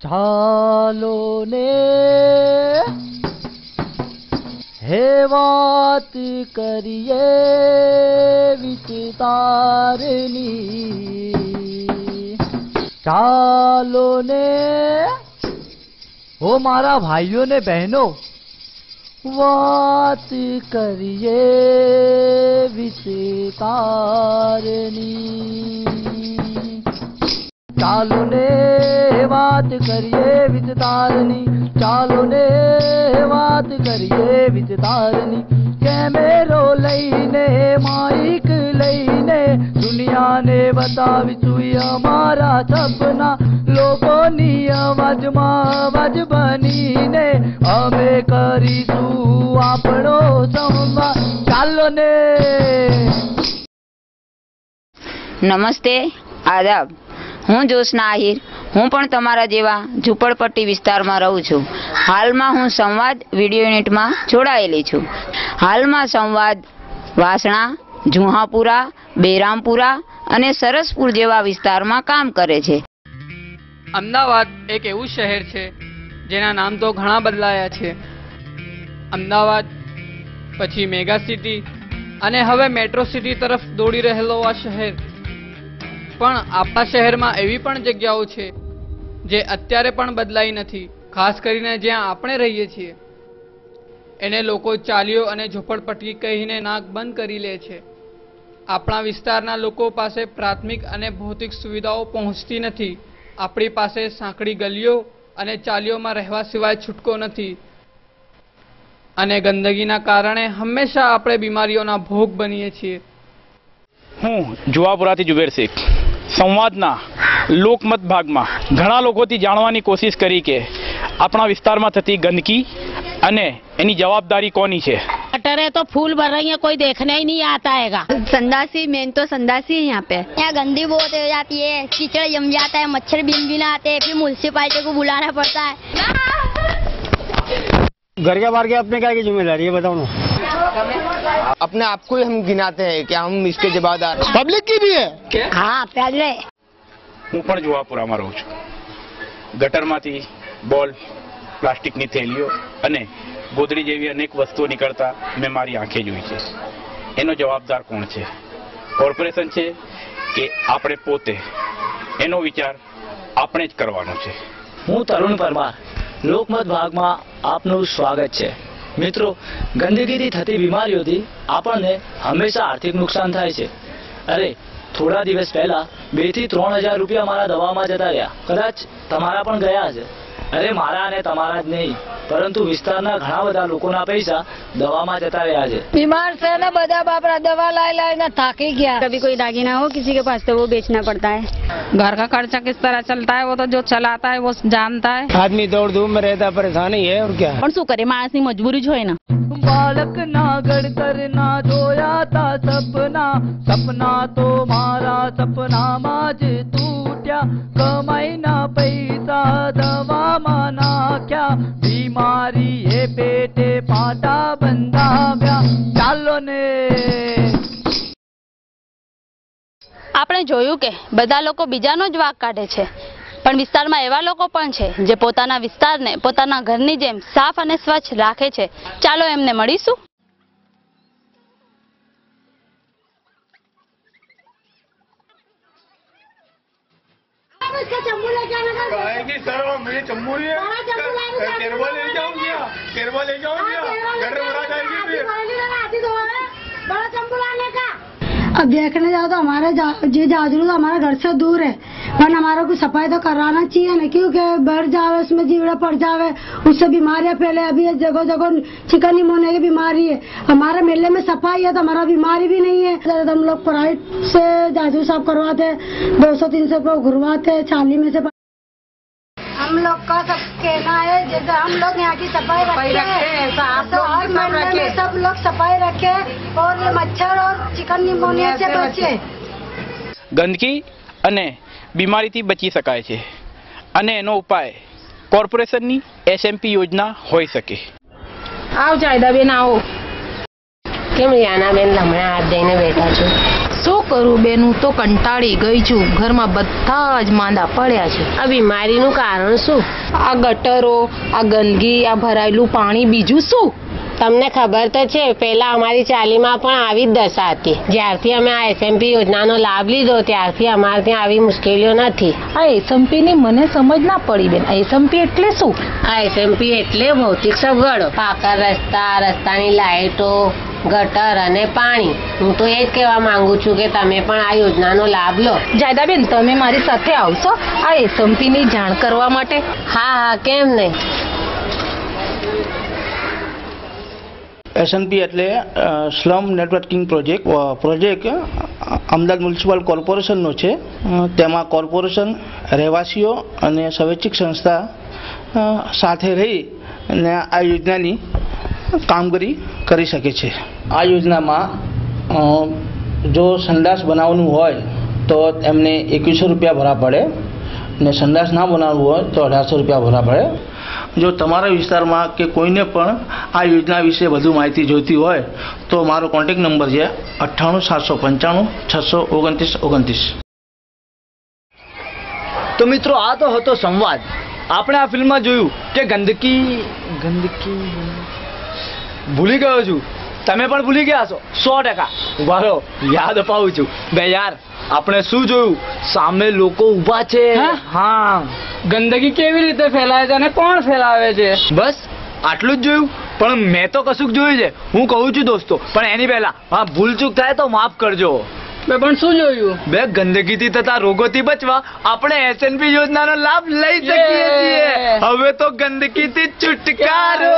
ચાલો ને હે વાત કરીએ વિસ્તારની, ચાલો ને ઓ મારા ભાઈઓ ને બહેનો વાત કરીએ વિસ્તારની, ચાલો ને વાત કરીએ વિસ્તારની, ચાલો ને વાત કરીએ વિસ્તારની। કેમેરો લઈને માઇક લઈને દુનિયાને બતાવીશું અમારા સપના, લોકોની અવાજમાં અવાજ બનીને અમે કરીશું આપણો સંવાદ। ચાલો ને। નમસ્તે, આદાબ। હું જ્યોત્સના આહિર। હું પણ તમારા જેવા ઝૂંપડપટ્ટી વિસ્તારમાં રહું છું। હાલમાં હું સંવાદ વિડીયો યુનિટમાં જોડાયેલી છું। હાલમાં સંવાદ વાસણા, જુહાપુરા, બેરામપુરા અને સરસપુર જેવા વિસ્તારમાં કામ કરે છે। અમદાવાદ એક એવું શહેર છે જેના નામ તો ઘણા બદલાયા છે। અમદાવાદ પછી મેગા સિટી અને હવે મેટ્રો સિટી તરફ દોડી રહેલો આ શહેર, પણ આપણા શહેરમાં એવી પણ જગ્યાઓ છે જે અત્યારે પણ બદલાઈ નથી। ખાસ કરીને જ્યાં આપણે રહીએ છીએ એને લોકો ચાલીઓ અને ઝૂંપડપટ્ટી કહીને નાક બંધ કરી લે છે। આપણા વિસ્તારના લોકો પાસે પ્રાથમિક અને ભૌતિક સુવિધાઓ પહોંચતી નથી। આપણી પાસે સાંકડી ગલીઓ અને ચાલીઓમાં રહેવા સિવાય છૂટકો નથી, અને ગંદકીના કારણે હંમેશા આપણે બીમારીઓના ભોગ બનીએ છીએ। હું જુહાપુરાથી જુબેર શેખ। સંવાદના લોકમત ભાગમાં ઘણા લોકોથી જાણવાની કોશિશ કરી કે આપણા વિસ્તારમાં થતી ગંદકી અને એની જવાબદારી કોની છે। गटर है तो फूल भर रही है, कोई देखने ही नहीं आता हैगा। संडासी मेन तो संडासी है यहाँ पे। यहाँ गंदी बहुत हो जाती है, कीचड़ जम जाता है, मच्छर बिन आते हैं, फिर म्युनिसिपैलिटी को बुलाना पड़ता है। घर के बाहर के अपने क्या की जिम्मेदारी है बताओ ना। अपने आप को ही हम गिनाते हैं कि हम इसके जवाबदार। पब्लिक की भी है। हाँ पहले હું પણ જુહાપુરામાં રહું છું। ગટરમાંથી બોલ, પ્લાસ્ટિકની થેલીઓ અને ગોદડી જેવી અનેક વસ્તુઓ નીકળતા મેં મારી આંખે જોઈ છે। એનો જવાબદાર કોણ છે? કોર્પોરેશન છે કે આપણે પોતે? એનો વિચાર આપણે જ કરવાનો છે। હું તરુણ પરમાર, લોકમત ભાગમાં આપનું સ્વાગત છે। મિત્રો, ગંદકીથી થતી બીમારીઓથી આપણને હંમેશા આર્થિક નુકસાન થાય છે। અરે થોડા દિવસ પહેલા 2 થી 3 હજાર રૂપિયા મારા દવામાં જતા રહ્યા। કદાચ તમારા પણ ગયા હશે। અરે મારા અને તમારા જ નહીં, પરંતુ વિસ્તારના ઘણા બધા લોકોના પૈસા દવામાં જતા રહ્યા છે। बीमार से ना बदा बापरा दवा लाई लाई ना थाकी गया। कभी कोई दागीना हो किसी के पास तो वो बेचना पड़ता है। घर का खर्चा किस तरह चलता है वो तो जो चलाता है वो जानता है। आदमी दौड़ धूप में रहता, परेशानी है और क्या। પણ શું કરે, માણસની મજબૂરી જ હોય ને। बालक ना गड़कर ना जोया था सपना, सपना तो मारा सपना माज टूट्या। कमाई ना पैसा दवा माना क्या, बीमारी ये पेटे पाटा बंधा गया। चालो ने। આપણે જોયું કે બધા લોકો બીજાનો જ વાંક કાઢે છે, પણ વિસ્તારમાં એવા લોકો પણ છે જે પોતાના વિસ્તારને પોતાના ઘરની જેમ સાફ અને સ્વચ્છ રાખે છે। ચાલો એમને મળીશું। अब देखने जाओ तो हमारे ये जाजरू तो हमारा घर से दूर है, पर हमारा को सफाई तो कराना चाहिए ना, क्योंकि बढ़ जावे उसमें जीवड़ा पड़ जावे, उससे बीमारियां फैले। अभी जगह जगह चिकनगुनिया की बीमारी है। हमारे मेले में सफाई है तो हमारा बीमारी भी नहीं है। तो हम लोग प्राइवेट से जाजरू साफ करवाते, 200-300 रुपये घुरवाते, छाली में से। हम लोग का सब कहना है जैसे हम लोग यहाँ की सफाई रखें, तो हर महीने में सब लोग सफाई रखें और ये मच्छर और चिकनगुनिया से बचे। ગંદકી અને બીમારીથી બચી શકાય છે, અને એનો ઉપાય કોર્પોરેશનની SMP યોજના હોઈ શકે। આવ ચાયદાબેન આવો। કેમ યાનાબેન હમણાં હાથ દઈને બેઠા છો? શું કરું બેન, હું તો કંટાળી ગઈ છું. ઘરમાં બધા જ માંદા પડ્યા છે. આ બીમારીનું કારણ શું? આ ગટરો, આ ગંદકી, આ ભરાયેલું પાણી, બીજું શું? તમને ખબર તો છે, પહેલા અમારી ચાલીમાં પણ આવી જ દશા હતી. જ્યારથી અમે આ SMP યોજનાનો લાભ લીધો ત્યારથી અમારે ત્યાં આવી મુશ્કેલીઓ નથી. આ SMP ની મને સમજ ના પડી બેન. આ SMP એટલે શું? આ SMP એટલે ભૌતિક સગવડો, પાકા રસ્તા, રસ્તાની લાઇટો, ગટર અને પાણી. હું તો એ જ કહેવા માંગુ છું કે તમે પણ આ યોજનાનો લાભ લો. જાયદાબેન, તમે મારી સાથે આવશો આ SMP ની જાણ કરવા માટે? હા, કેમ નહીં. SMP એટલે slum networking project Ahmedabad municipal કોર્પોરેશનનો છે. તેમાં કોર્પોરેશન, રહેવાસીઓ અને સ્વૈચ્છિક સંસ્થા સાથે રહી અને આ યોજનાની કામગીરી કરી શકે છે. આ યોજનામાં જો સંડાસ બનાવવાનું હોય તો એમને 2100 રૂપિયા ભરવા પડે ને સંડાસ ના બનાવવું હોય તો 1800 રૂપિયા ભરવા પડે. જો તમારા વિસ્તારમાં કે કોઈને પણ આ યોજના વિશે વધુ માહિતી જોઈતી હોય તો મારો કોન્ટેક્ટ નંબર છે 98 795 629 29. તો મિત્રો, આ તો હતો સંવાદ. આપણે આ ફિલ્મમાં જોયું કે ગંદકી ભૂલી ગયો છું. તમે પણ ભૂલી ગયા છો 100%. ઉભા રહો, યાદ અપાવું છું. બે યાર, આપણે શું જોયું? સામે લોકો ઊભા છે. હા, ગંદકી કેવી રીતે ફેલાય છે અને કોણ ફેલાવે છે? બસ આટલું જ જોયું? પણ મેં તો કશુંક જોયું છે. હું કહું છું દોસ્તો, પણ એની પહેલા ભૂલ ચૂક થાય તો માફ કરજો. પણ શું જોયું? બે ગંદકીથી થતા રોગોથી બચવા આપણે SMP યોજનાનો લાભ લઈ શકીએ છીએ. હવે તો ગંદકીથી છુટકારો.